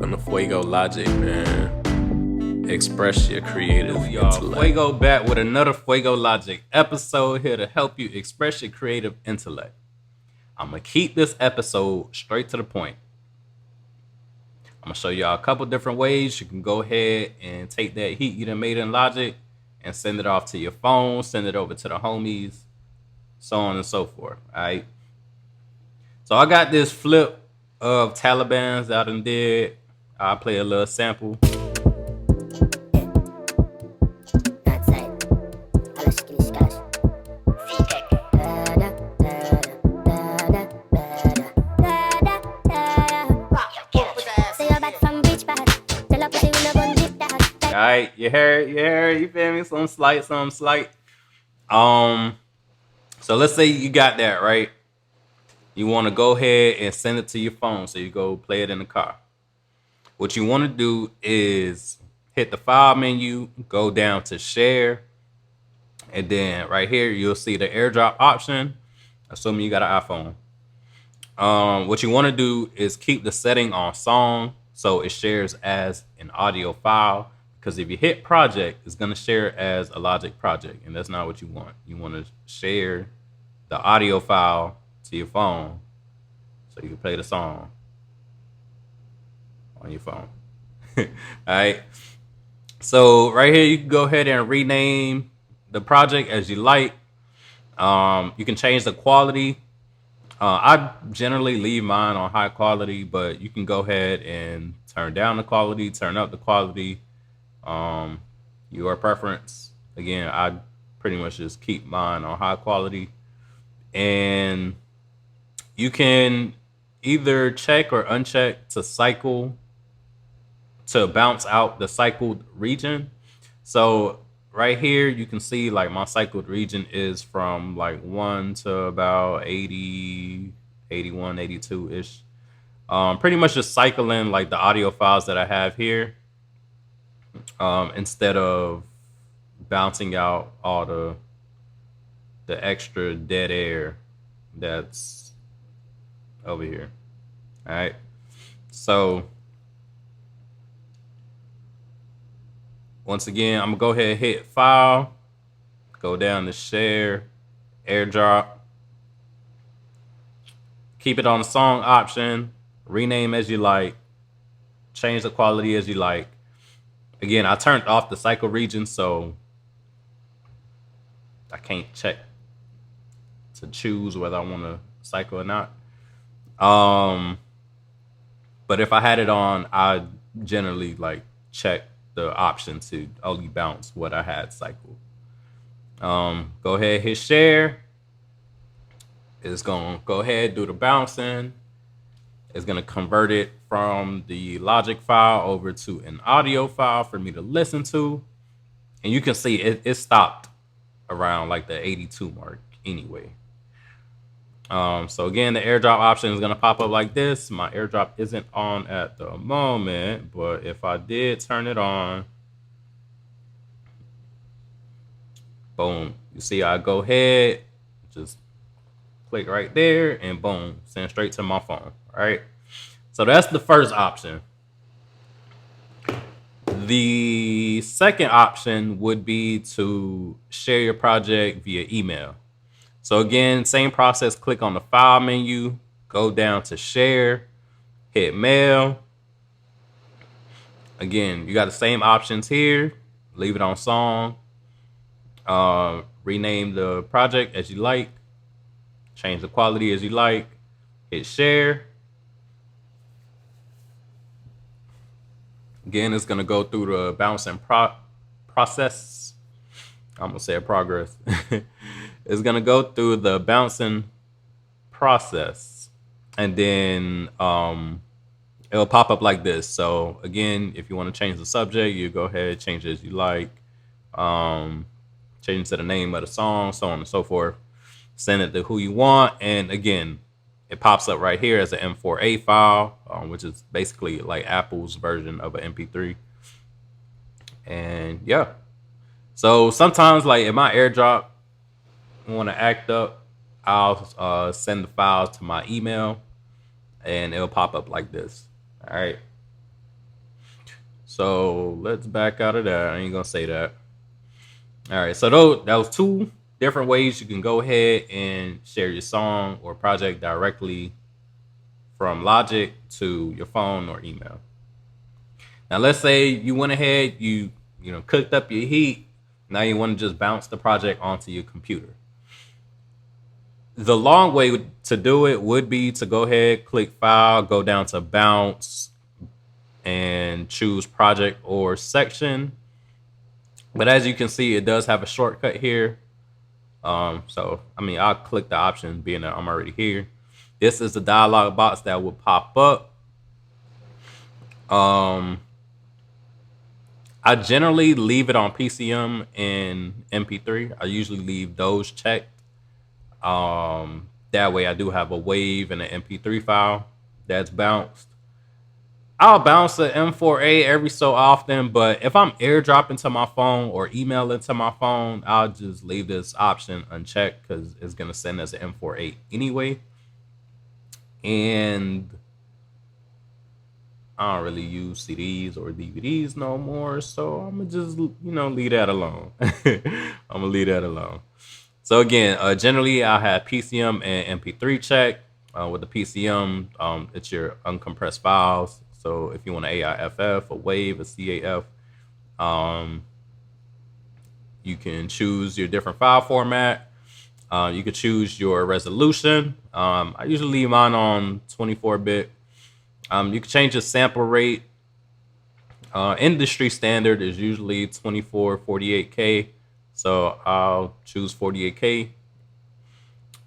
Welcome to Fwea-Go Logic, man. Express your creative intellect. Fwea-Go back with another Fwea-Go Logic episode here to help you express your creative intellect. I'm going to keep this episode straight to the point. I'm going to show y'all a couple different ways you can go ahead and take that heat you done made in Logic and send it off to your phone, send it over to the homies, so on and so forth. All right. So I got this flip of Taliban's that I done did. I'll play a little sample. All right, you hear it, you feel me? Some slight. So let's say you got that, right? You want to go ahead and send it to your phone, so you go play it in the car. What you want to do is hit the file menu, go down to share, and then right here you'll see the airdrop option, assuming you got an iPhone. What you want to do is keep the setting on song so it shares as an audio file, because if you hit project, it's going to share as a Logic project, and that's not what you want. You want to share the audio file to your phone so you can play the song on your phone. All right. So right here, you can go ahead and rename the project as you like. You can change the quality. I generally leave mine on high quality, but you can go ahead and turn down the quality, turn up the quality. Your preference. Again, I pretty much just keep mine on high quality. And you can either check or uncheck to bounce out the cycled region. So right here, you can see like my cycled region is from like 1 to about 80, 81, 82-ish. Pretty much just cycling like the audio files that I have here, instead of bouncing out all the extra dead air that's over here. All right. So once again, I'm gonna go ahead and hit file, go down to share, airdrop, keep it on the song option, rename as you like, change the quality as you like. Again, I turned off the cycle region, so I can't check to choose whether I want to cycle or not. But if I had it on, I generally like check the option to only bounce what I had cycled. Go ahead, hit share. It's gonna go ahead, do the bouncing. It's gonna convert it from the Logic file over to an audio file for me to listen to. And you can see it stopped around like the 82 mark anyway. So again, the airdrop option is gonna pop up like this. My airdrop isn't on at the moment, but if I did turn it on, boom, you see I go ahead, just click right there, and boom, send straight to my phone. All right. So that's the first option. The second option would be to share your project via email. So again, same process, click on the file menu, go down to share, hit mail. Again, you got the same options here. Leave it on song. Rename the project as you like. Change the quality as you like. Hit share. Again, it's going to go through the bouncing process. I'm going to say progress. It's going to go through the bouncing process. And then it'll pop up like this. So again, if you want to change the subject, you go ahead, change it as you like. Change to the name of the song, so on and so forth. Send it to who you want. And again, it pops up right here as an M4A file, which is basically like Apple's version of an MP3. And yeah. So sometimes like if my airdrop want to act up, I'll send the files to my email and it'll pop up like this. All right. So let's back out of that. I ain't gonna say that. All right. So those two different ways you can go ahead and share your song or project directly from Logic to your phone or email. Now let's say you went ahead, you cooked up your heat. Now you want to just bounce the project onto your computer. The long way to do it would be to go ahead, click File, go down to Bounce, and choose Project or Section. But as you can see, it does have a shortcut here. So I mean, I'll click the option, being that I'm already here. This is the dialog box that will pop up. I generally leave it on PCM and MP3. I usually leave those checked. That way I do have a wave and an MP3 file that's bounced. I'll bounce the M4A every so often, but if I'm airdropping to my phone or emailing to my phone, I'll just leave this option unchecked because it's going to send as an M4A anyway. And I don't really use CDs or DVDs no more, so I'm gonna just leave that alone. I'm gonna leave that alone. So again, generally I have PCM and MP3 check. With the PCM, it's your uncompressed files. So if you want an AIFF, a WAV, a CAF, you can choose your different file format. You could choose your resolution. I usually leave mine on 24-bit. You can change the sample rate. Industry standard is usually 2448K. So I'll choose 48K.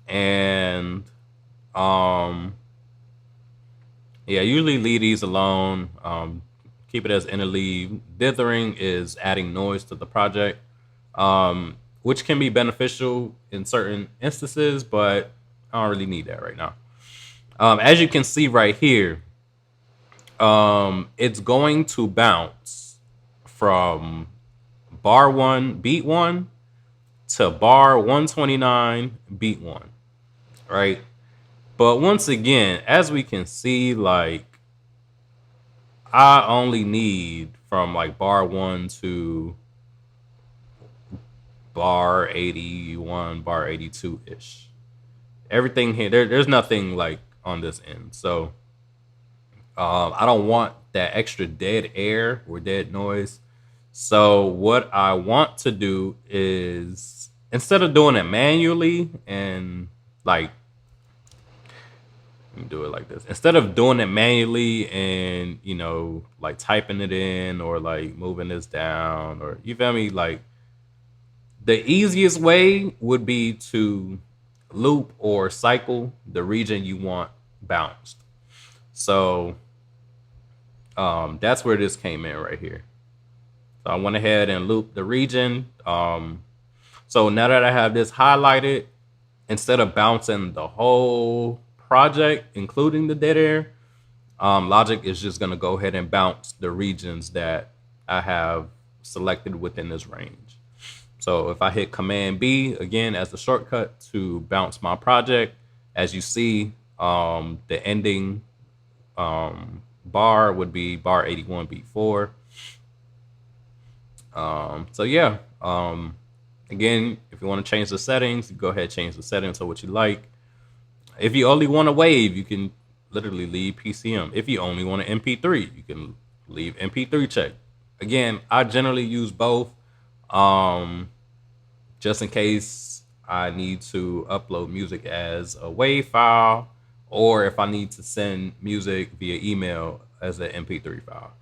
And yeah, usually leave these alone. Keep it as interleave. Dithering is adding noise to the project, which can be beneficial in certain instances, but I don't really need that right now. As you can see right here, it's going to bounce from bar 1, beat 1 to bar 129, beat 1, right? But once again, as we can see, like, I only need from like bar 1 to bar 81, bar 82-ish. Everything here, there's nothing like on this end. So I don't want that extra dead air or dead noise. So what I want to do is, instead of doing it manually and like, let me do it like this. Instead of doing it manually and, like typing it in or like moving this down, or you feel me? Like, the easiest way would be to loop or cycle the region you want bounced. So that's where this came in right here. So I went ahead and looped the region. So now that I have this highlighted, instead of bouncing the whole project, including the dead air, Logic is just going to go ahead and bounce the regions that I have selected within this range. So if I hit Command B again as the shortcut to bounce my project, as you see, the ending bar would be bar 81, beat 4. So yeah, again, if you want to change the settings, go ahead, change the settings to what you like. If you only want a wave, you can literally leave PCM. If you only want an MP3, you can leave MP3 check. Again, I generally use both, just in case I need to upload music as a WAV file, or if I need to send music via email as an MP3 file.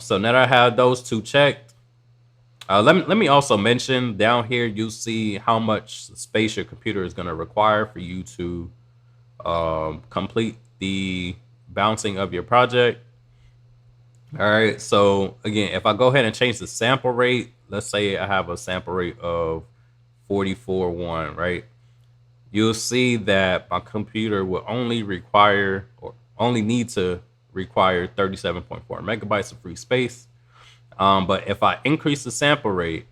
So now that I have those two checked, let me also mention down here, you'll see how much space your computer is going to require for you to complete the bouncing of your project. All right, so again, if I go ahead and change the sample rate, let's say I have a sample rate of 44.1, right? You'll see that my computer will only require, or only need to require, 37.4 megabytes of free space. But if I increase the sample rate,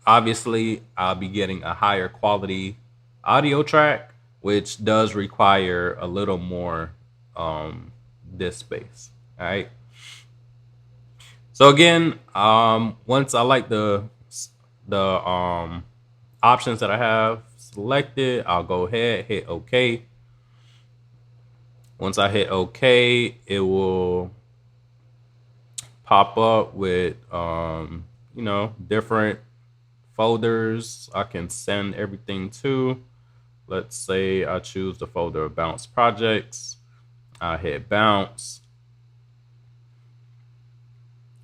obviously I'll be getting a higher quality audio track, which does require a little more disk space. All right. So again, once I like the options that I have selected, I'll go ahead, hit OK. Once I hit OK, it will pop up with different folders I can send everything to. Let's say I choose the folder of bounce projects. I hit bounce.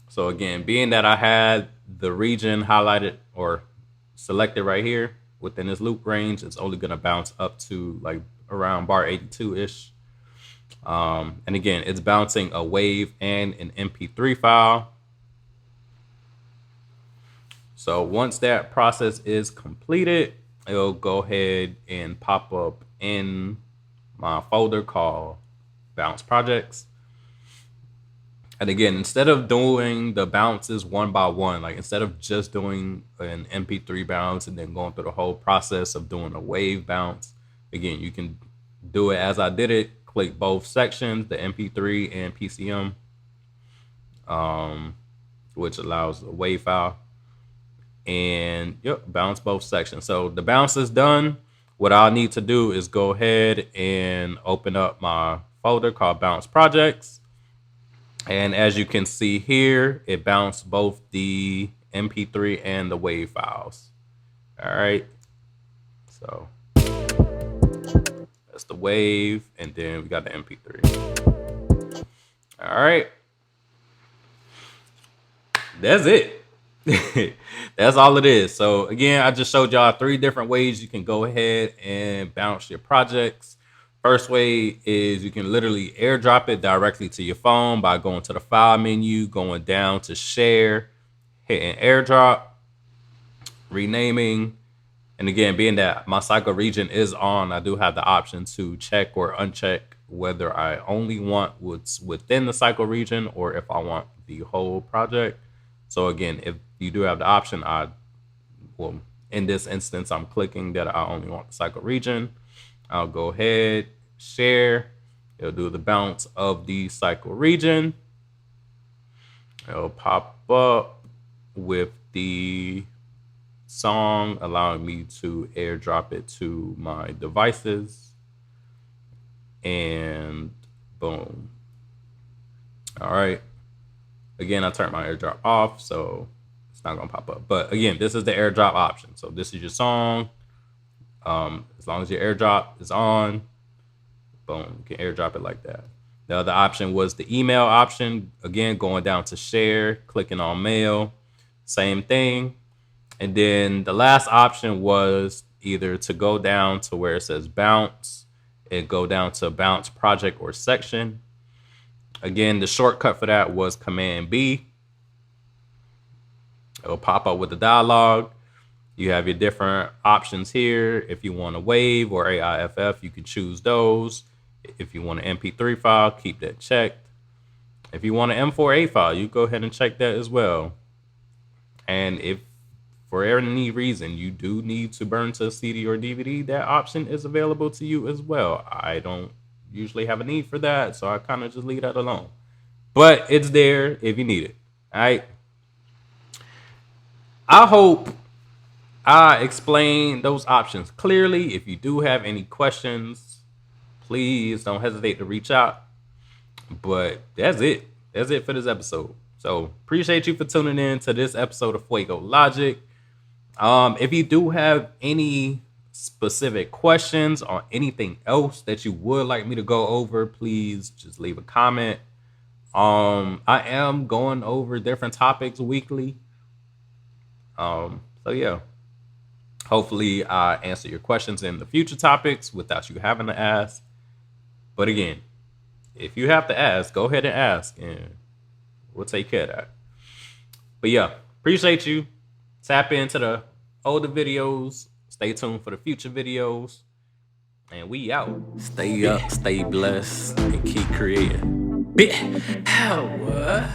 So again, being that I had the region highlighted or selected right here within this loop range, it's only going to bounce up to like around bar 82-ish. And again, it's bouncing a wave and an MP3 file. So once that process is completed, it'll go ahead and pop up in my folder called bounce projects. And again, instead of doing the bounces one by one, like instead of just doing an MP3 bounce and then going through the whole process of doing a wave bounce, again, you can do it as I did it. Click both sections, the MP3 and PCM, which allows a wave file. And bounce both sections. So the bounce is done. What I'll need to do is go ahead and open up my folder called bounce projects. And as you can see here, it bounced both the MP3 and the wave files. All right. So that's the wave. And then we got the MP3. All right. That's it. That's all it is. So again, I just showed y'all 3 different ways you can go ahead and bounce your projects. First way is you can literally airdrop it directly to your phone by going to the file menu, going down to share, hitting airdrop, renaming. And again, being that my cycle region is on, I do have the option to check or uncheck whether I only want what's within the cycle region or if I want the whole project. So again, if you do have the option, in this instance, I'm clicking that I only want the cycle region. I'll go ahead, share. It'll do the bounce of the cycle region. It'll pop up with the song, allowing me to airdrop it to my devices. And boom. All right. Again, I turned my airdrop off, so it's not gonna pop up. But again, this is the airdrop option. So this is your song. As long as your airdrop is on, boom, you can airdrop it like that. The other option was the email option. Again, going down to share, clicking on mail, same thing. And then the last option was either to go down to where it says bounce and go down to bounce project or section. Again, the shortcut for that was Command B. It'll pop up with the dialog. You have your different options here. If you want a wave or AIFF, you can choose those. If you want an MP3 file, keep that checked. If you want an M4A file, you go ahead and check that as well. And if for any reason you do need to burn to a CD or DVD, that option is available to you as well. I don't usually have a need for that, so I kind of just leave that alone. But it's there if you need it. All right. I hope I explained those options clearly. If you do have any questions, please don't hesitate to reach out. But that's it. That's it for this episode. So appreciate you for tuning in to this episode of Fwea-Go Logic. If you do have any specific questions or anything else that you would like me to go over, please just leave a comment. I am going over different topics weekly. So yeah, hopefully I answer your questions in the future topics without you having to ask. But again, if you have to ask, go ahead and ask and we'll take care of that. But yeah, appreciate you. Tap into the older videos. Stay tuned for the future videos. And we out. Stay up, stay blessed, and keep creating. Bit power.